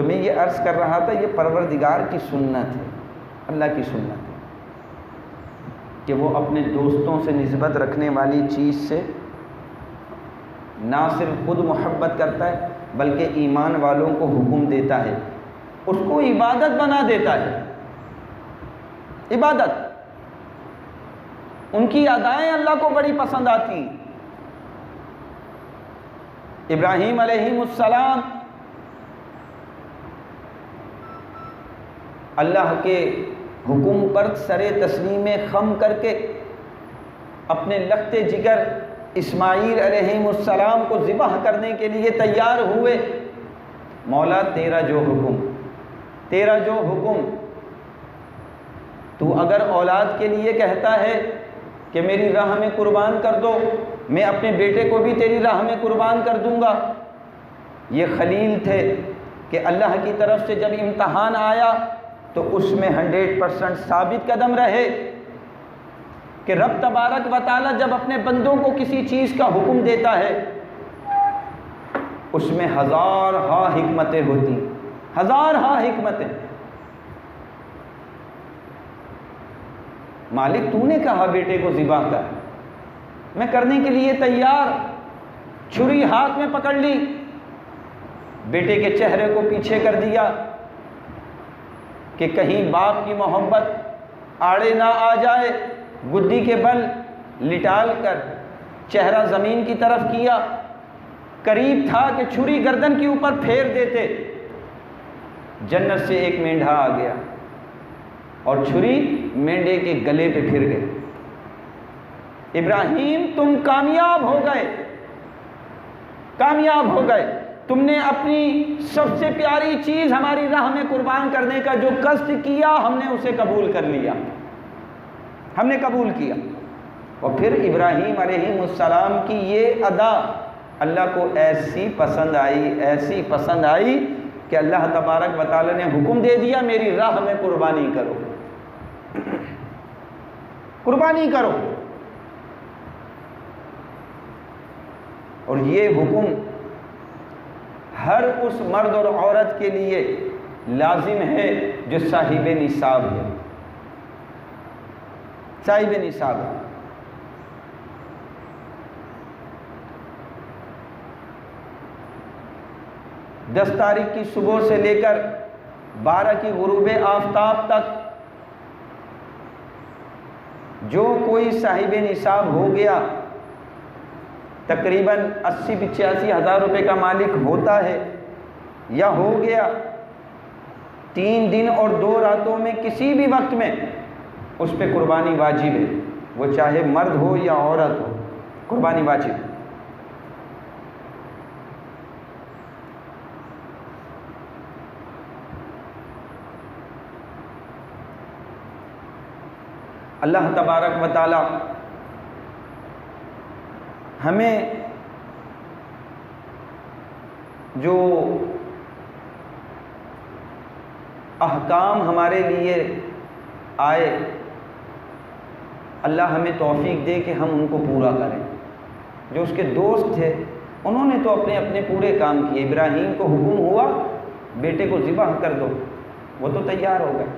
تو میں یہ عرض کر رہا تھا، یہ پروردگار کی سنت ہے، اللہ کی سنت ہے کہ وہ اپنے دوستوں سے نسبت رکھنے والی چیز سے نہ صرف خود محبت کرتا ہے بلکہ ایمان والوں کو حکم دیتا ہے، اس کو عبادت بنا دیتا ہے۔ عبادت، ان کی ادائیں اللہ کو بڑی پسند آتی ہیں۔ ابراہیم علیہ السلام اللہ کے حکم پر سر تسلیم خم کر کے اپنے لخت جگر اسماعیل علیہ السلام کو ذبح کرنے کے لیے تیار ہوئے۔ مولا تیرا جو حکم، تو اگر اولاد کے لیے کہتا ہے کہ میری راہ میں قربان کر دو، میں اپنے بیٹے کو بھی تیری راہ میں قربان کر دوں گا۔ یہ خلیل تھے کہ اللہ کی طرف سے جب امتحان آیا تو اس میں 100% ثابت قدم رہے کہ رب تبارک و تعالیٰ جب اپنے بندوں کو کسی چیز کا حکم دیتا ہے اس میں ہزارہا حکمتیں ہوتی، ہزارہا حکمتیں۔ مالک تو نے کہا بیٹے کو ذبح کر، میں کرنے کے لیے تیار، چھری ہاتھ میں پکڑ لی، بیٹے کے چہرے کو پیچھے کر دیا کہ کہیں باپ کی محبت آڑے نہ آ جائے، گدی کے بل لٹال کر چہرہ زمین کی طرف کیا، قریب تھا کہ چھری گردن کے اوپر پھیر دیتے، جنت سے ایک مینڈھا آ گیا اور چھری مینڈے کے گلے پہ پھر گئی۔ ابراہیم تم کامیاب ہو گئے، کامیاب ہو گئے، تم نے اپنی سب سے پیاری چیز ہماری راہ میں قربان کرنے کا جو قصد کیا ہم نے اسے قبول کر لیا، ہم نے قبول کیا۔ اور پھر ابراہیم علیہ السلام کی یہ ادا اللہ کو ایسی پسند آئی کہ اللہ تبارک و تعالی نے حکم دے دیا میری راہ میں قربانی کرو، قربانی کرو۔ اور یہ حکم ہر اس مرد اور عورت کے لیے لازم ہے جو صاحب نصاب ہے، صاحب نصاب ہے۔ 10 تاریخ کی صبح سے لے کر 12 کی غروب آفتاب تک جو کوئی صاحب نصاب ہو گیا تقریباً 80-85 ہزار روپے کا مالک ہوتا ہے یا ہو گیا، 3 دن اور 2 راتوں میں کسی بھی وقت میں اس پہ قربانی واجب ہے، وہ چاہے مرد ہو یا عورت ہو، قربانی واجب ہے۔ اللہ تبارک و تعالی ہمیں جو احکام ہمارے لیے آئے اللہ ہمیں توفیق دے کہ ہم ان کو پورا کریں۔ جو اس کے دوست تھے انہوں نے تو اپنے پورے کام کیے، ابراہیم کو حکم ہوا بیٹے کو ذبح کر دو، وہ تو تیار ہو گئے۔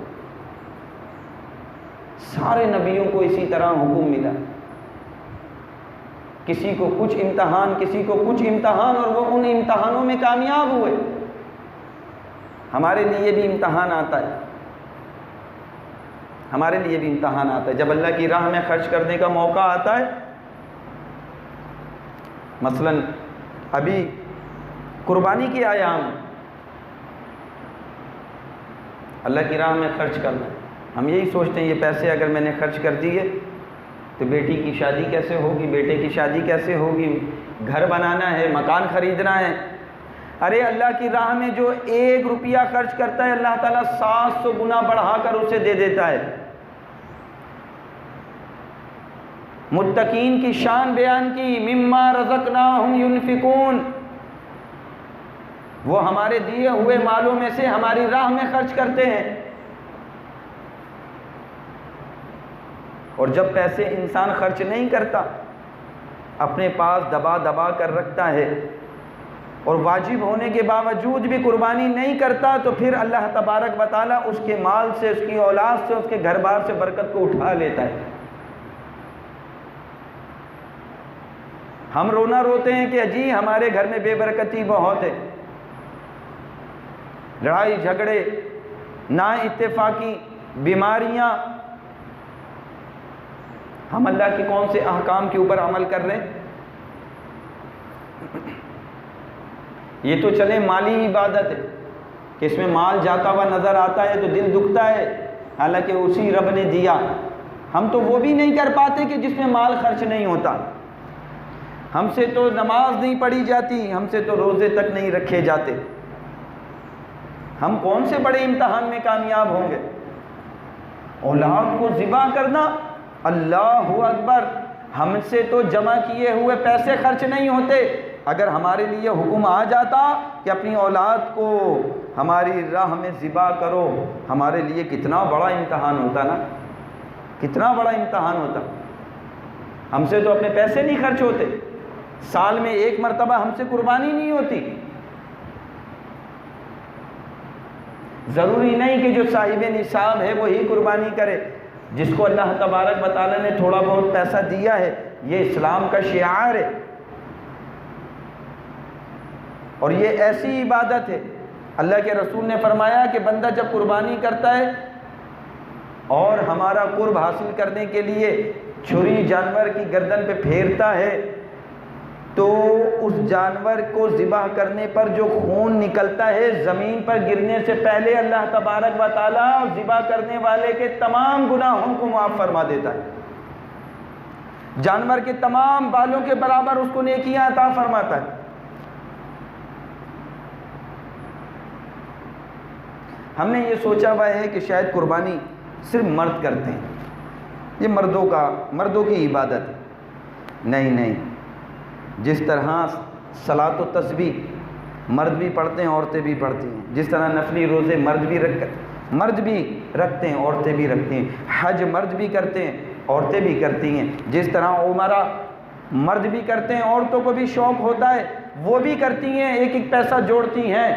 سارے نبیوں کو اسی طرح حکم ملا، کسی کو کچھ امتحان، کسی کو کچھ امتحان، اور وہ ان امتحانوں میں کامیاب ہوئے۔ ہمارے لیے بھی امتحان آتا ہے، ہمارے لیے بھی امتحان آتا ہے۔ جب اللہ کی راہ میں خرچ کرنے کا موقع آتا ہے، مثلا ابھی قربانی کے ایام اللہ کی راہ میں خرچ کرنا، ہم یہی سوچتے ہیں یہ پیسے اگر میں نے خرچ کر دیے تو بیٹی کی شادی کیسے ہوگی، بیٹے کی شادی کیسے ہوگی، گھر بنانا ہے، مکان خریدنا ہے۔ ارے اللہ کی راہ میں جو 1 روپیہ خرچ کرتا ہے اللہ تعالیٰ 700 گنا بڑھا کر اسے دے دیتا ہے۔ متقین کی شان بیان کی، مما رزقناہم ينفقون، وہ ہمارے دیے ہوئے مالوں میں سے ہماری راہ میں خرچ کرتے ہیں۔ اور جب پیسے انسان خرچ نہیں کرتا، اپنے پاس دبا دبا کر رکھتا ہے، اور واجب ہونے کے باوجود بھی قربانی نہیں کرتا تو پھر اللہ تبارک و تعالیٰ اس کے مال سے، اس کی اولاد سے، اس کے گھر بار سے برکت کو اٹھا لیتا ہے۔ ہم رونا روتے ہیں کہ جی ہمارے گھر میں بے برکتی بہت ہے، لڑائی جھگڑے، نا اتفاقی، بیماریاں۔ ہم اللہ کے کون سے احکام کے اوپر عمل کر رہے ہیں؟ یہ تو چلے مالی عبادت ہے کہ اس میں مال جاتا ہوا نظر آتا ہے تو دل دکھتا ہے، حالانکہ اسی رب نے دیا۔ ہم تو وہ بھی نہیں کر پاتے کہ جس میں مال خرچ نہیں ہوتا۔ ہم سے تو نماز نہیں پڑھی جاتی، ہم سے تو روزے تک نہیں رکھے جاتے۔ ہم کون سے بڑے امتحان میں کامیاب ہوں گے؟ اولاد کو ذبح کرنا، اللہ اکبر، ہم سے تو جمع کیے ہوئے پیسے خرچ نہیں ہوتے۔ اگر ہمارے لیے حکم آ جاتا کہ اپنی اولاد کو ہماری راہ میں ذبح کرو، ہمارے لیے کتنا بڑا امتحان ہوتا نا، کتنا بڑا امتحان ہوتا۔ ہم سے تو اپنے پیسے نہیں خرچ ہوتے، سال میں ایک مرتبہ ہم سے قربانی نہیں ہوتی۔ ضروری نہیں کہ جو صاحب نصاب ہے وہی قربانی کرے، جس کو اللہ تبارک و تعالیٰ نے تھوڑا بہت پیسہ دیا ہے، یہ اسلام کا شعار ہے اور یہ ایسی عبادت ہے۔ اللہ کے رسول نے فرمایا کہ بندہ جب قربانی کرتا ہے اور ہمارا قرب حاصل کرنے کے لیے چھری جانور کی گردن پہ پھیرتا ہے تو اس جانور کو ذبح کرنے پر جو خون نکلتا ہے زمین پر گرنے سے پہلے اللہ تبارک و تعالیٰ ذبح کرنے والے کے تمام گناہوں کو معاف فرما دیتا ہے، جانور کے تمام بالوں کے برابر اس کو نیکیاں عطا فرماتا ہے۔ ہم نے یہ سوچا ہوا ہے کہ شاید قربانی صرف مرد کرتے ہیں، یہ مردوں کی عبادت ہے۔ نہیں، جس طرح صلاۃ و تسبیح مرد بھی پڑھتے ہیں عورتیں بھی پڑھتی ہیں، جس طرح نفلی روزے مرد بھی رکھتے ہیں عورتیں بھی رکھتی ہیں، حج مرد بھی کرتے ہیں عورتیں بھی کرتی ہیں، جس طرح عمرہ مرد بھی کرتے ہیں عورتوں کو بھی شوق ہوتا ہے وہ بھی کرتی ہیں، ایک ایک پیسہ جوڑتی ہیں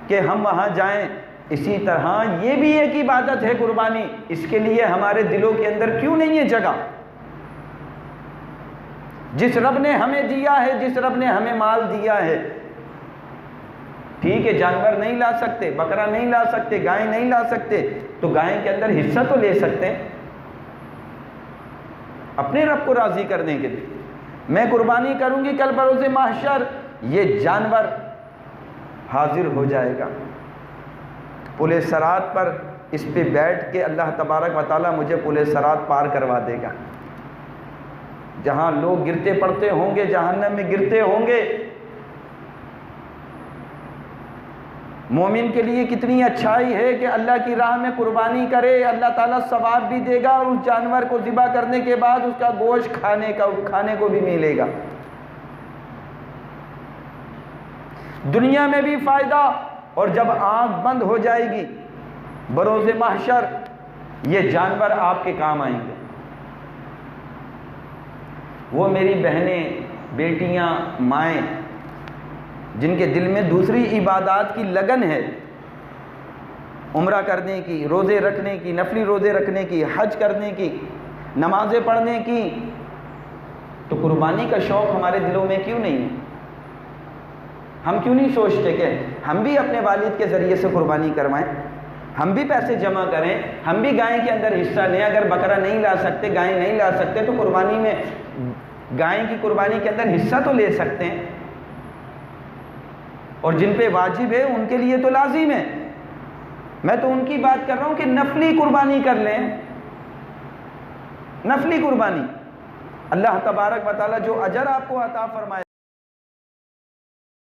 کہ ہم وہاں جائیں۔ اسی طرح یہ بھی ایک عبادت ہے قربانی، اس کے لیے ہمارے دلوں کے اندر کیوں نہیں ہے جگہ؟ جس رب نے ہمیں دیا ہے، جس رب نے ہمیں مال دیا ہے، ٹھیک ہے جانور نہیں لا سکتے، بکرا نہیں لا سکتے، گائے نہیں لا سکتے، تو گائے کے اندر حصہ تو لے سکتے ہیں اپنے رب کو راضی کرنے کے لیے۔ میں قربانی کروں گی کل بروز محشر، یہ جانور حاضر ہو جائے گا پل صراط پر، اس پہ بیٹھ کے اللہ تبارک و تعالیٰ مجھے پل صراط پار کروا دے گا۔ جہاں لوگ گرتے پڑتے ہوں گے، جہنم میں گرتے ہوں گے، مومن کے لیے کتنی اچھائی ہے کہ اللہ کی راہ میں قربانی کرے، اللہ تعالیٰ ثواب بھی دے گا اور اس جانور کو ذبح کرنے کے بعد اس کا گوشت کھانے کو بھی ملے گا۔ دنیا میں بھی فائدہ، اور جب آنکھ بند ہو جائے گی بروز محشر یہ جانور آپ کے کام آئیں گے۔ وہ میری بہنیں، بیٹیاں، مائیں جن کے دل میں دوسری عبادات کی لگن ہے، عمرہ کرنے کی، روزے رکھنے کی، نفلی روزے رکھنے کی، حج کرنے کی، نمازیں پڑھنے کی، تو قربانی کا شوق ہمارے دلوں میں کیوں نہیں ہے؟ ہم کیوں نہیں سوچتے کہ ہم بھی اپنے والد کے ذریعے سے قربانی کروائیں، ہم بھی پیسے جمع کریں، ہم بھی گائے کے اندر حصہ لیں؟ اگر بکرا نہیں لا سکتے، گائے نہیں لا سکتے، تو قربانی میں گائے کی قربانی کے اندر حصہ تو لے سکتے ہیں، اور جن پہ واجب ہے ان کے لیے تو لازم ہے۔ میں تو ان کی بات کر رہا ہوں کہ نفلی قربانی کر لیں، نفلی قربانی، اللہ تبارک و تعالیٰ جو اجر آپ کو عطا فرمائے۔